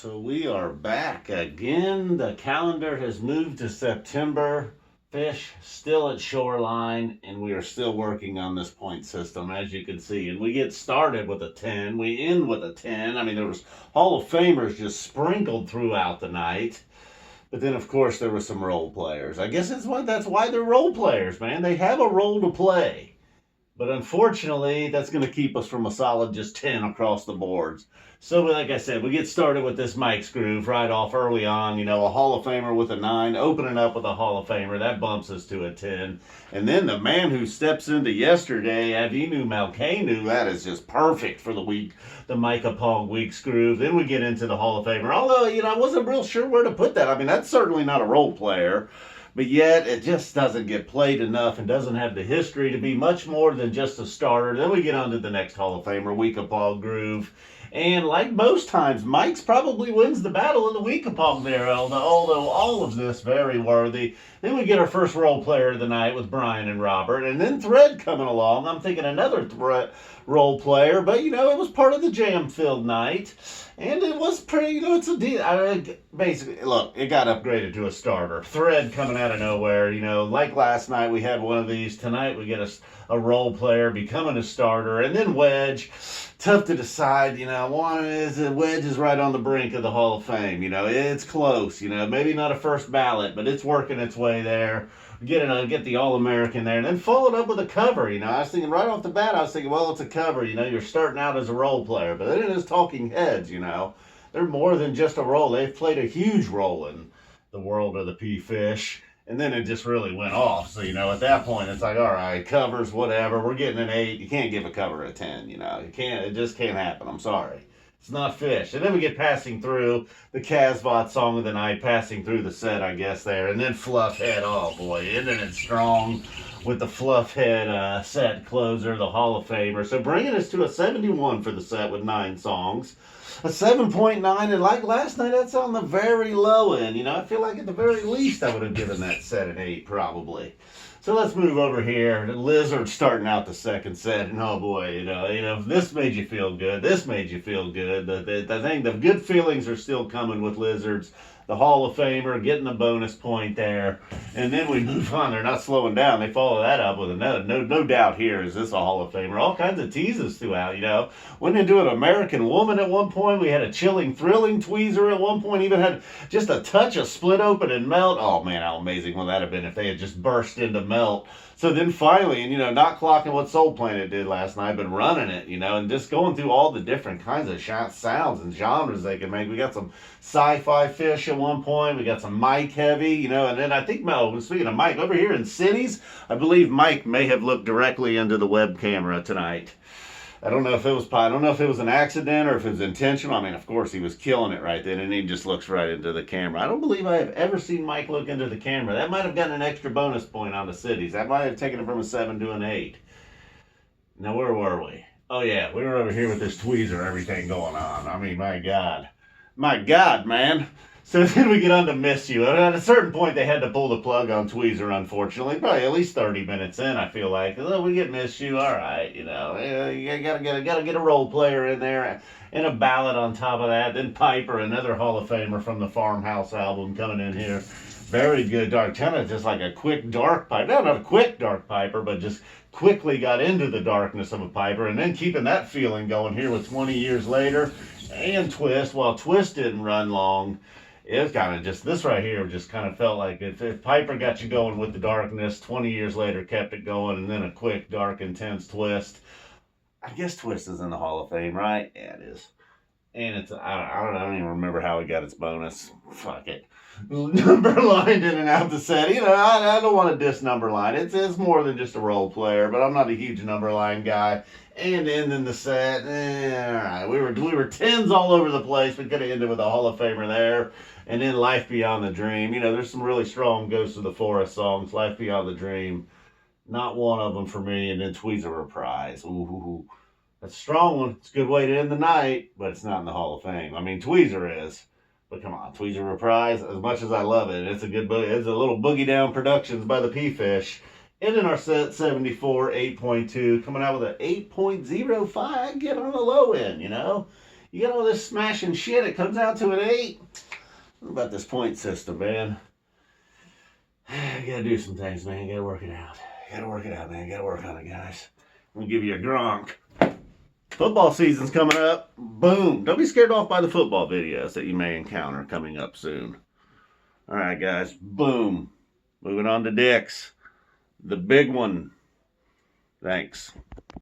So we are back again. The calendar has moved to September. Phish still at Shoreline, and we are still working on this point system, as you can see. And we get started with a 10. We end with a 10. I mean, there was Hall of Famers just sprinkled throughout the night. But then, of course, there were some role players. I guess that's why they're role players, man. They have a role to play. But unfortunately, that's going to keep us from a solid just 10 across the boards. So, like I said, we get started with this Mike's groove right off early on. You know, a Hall of Famer with a 9, opening up with a Hall of Famer. That bumps us to a 10. And then the man who steps into yesterday, Avenu Malkenu, that is just perfect for the week, the Micah Paug week's groove. Then we get into the Hall of Famer. Although, you know, I wasn't real sure where to put that. I mean, that's certainly not a role player. But yet, it just doesn't get played enough and doesn't have the history to be much more than just a starter. Then we get on to the next Hall of Famer, Week of Paug groove. And like most times, Mike's probably wins the battle in the Week of Paug there, although all of this very worthy. Then we get our first role player of the night with Brian and Robert. And then Thread coming along. I'm thinking another role player, but, you know, it was part of the jam-filled night. And it was pretty, you know, it's a deal. Basically, look, it got upgraded to a starter. Thread coming out of nowhere, you know, like last night we had one of these. Tonight we get a role player becoming a starter. And then Wedge, tough to decide, you know, Wedge is right on the brink of the Hall of Fame. You know, it's close, you know, maybe not a first ballot, but it's working its way there. Get the All-American there, and then followed up with a cover. You know, I was thinking right off the bat, well, it's a cover. You know, you're starting out as a role player, but then it is Talking Heads. You know, they're more than just a role. They've played a huge role in the world of the Phish, and then it just really went off. So, you know, at that point, it's like, all right, covers, whatever. We're getting an 8. You can't give a cover a 10. You know, you can't. It just can't happen. I'm sorry. It's not Phish. And then we get passing through the Casbot song of the night, passing through the set, I guess, there. And then Fluffhead, oh boy, isn't it strong with the Fluffhead set closer, the Hall of Famer. So bringing us to a 71 for the set with 9 songs. A 7.9, and like last night, that's on the very low end. You know, I feel like at the very least I would have given that set an 8, probably. So let's move over here. Lizard starting out the second set, and oh boy, you know, this made you feel good. This made you feel good. The good feelings are still coming with Lizards. The Hall of Famer getting the bonus point there, and then we move on. They're not slowing down. They follow that up with another. No doubt here is this a Hall of Famer. All kinds of teases throughout. You know, went into an American Woman at one point. We had a chilling, thrilling Tweezer at one point. Even had just a touch of Split Open and Melt. Oh man, how amazing would that have been if they had just burst into Melt. So then finally, and you know, not clocking what Soul Planet did last night, but running it, you know, and just going through all the different kinds of sounds and genres they can make. We got some sci-fi Phish at one point. We got some Mike heavy, you know, and then I think, speaking of Mike, over here in Cities, I believe Mike may have looked directly into the web camera tonight. I don't know if it was an accident or if it was intentional. I mean, of course, he was killing it right then, and he just looks right into the camera. I don't believe I have ever seen Mike look into the camera. That might have gotten an extra bonus point on the Cities. That might have taken it from a 7 to an 8. Now, where were we? Oh, yeah, we were over here with this Tweezer, everything going on. I mean, my God. My God, man. So then we get on to Miss You. And at a certain point, they had to pull the plug on Tweezer, unfortunately. Probably at least 30 minutes in, I feel like. Oh, we get Miss You, all right, you know. You gotta get a role player in there and a ballad on top of that. Then Piper, another Hall of Famer from the Farmhouse album, coming in here. Very good dark. Kind of just like a quick dark pipe. No, not a quick dark Piper, but just quickly got into the darkness of a Piper. And then keeping that feeling going here with 20 years later. And Twist. Well, Twist didn't run long. It was kind of just, this right here just kind of felt like if Piper got you going with the darkness, 20 years later kept it going, and then a quick, dark, intense Twist. I guess Twist is in the Hall of Fame, right? Yeah, it is. And it's, I don't even remember how it got its bonus. Fuck it. Numberline in and out the set. You know, I don't want to diss Numberline. It's more than just a role player, but I'm not a huge Numberline guy. And ending the set, all right. We were 10s all over the place. We could have ended with a Hall of Famer there. And then Life Beyond the Dream. You know, there's some really strong Ghost of the Forest songs. Life Beyond the Dream, not one of them for me. And then Tweezer Reprise. Ooh, that's a strong one. It's a good way to end the night, but it's not in the Hall of Fame. I mean, Tweezer is. But come on, Tweezer Reprise, as much as I love it, it's a little Boogie Down Productions by the Phish. Ending our set, 74, 8.2, coming out with an 8.05, get on the low end, you know. You get all this smashing shit, it comes out to an 8. What about this point system, man? You gotta do some things, man. You gotta work it out. You gotta work it out, man. You gotta work on it, guys. I'm gonna give you a Gronk. Football season's coming up. Boom. Don't be scared off by the football videos that you may encounter coming up soon. All right, guys. Boom. Moving on to dicks. The big one. Thanks.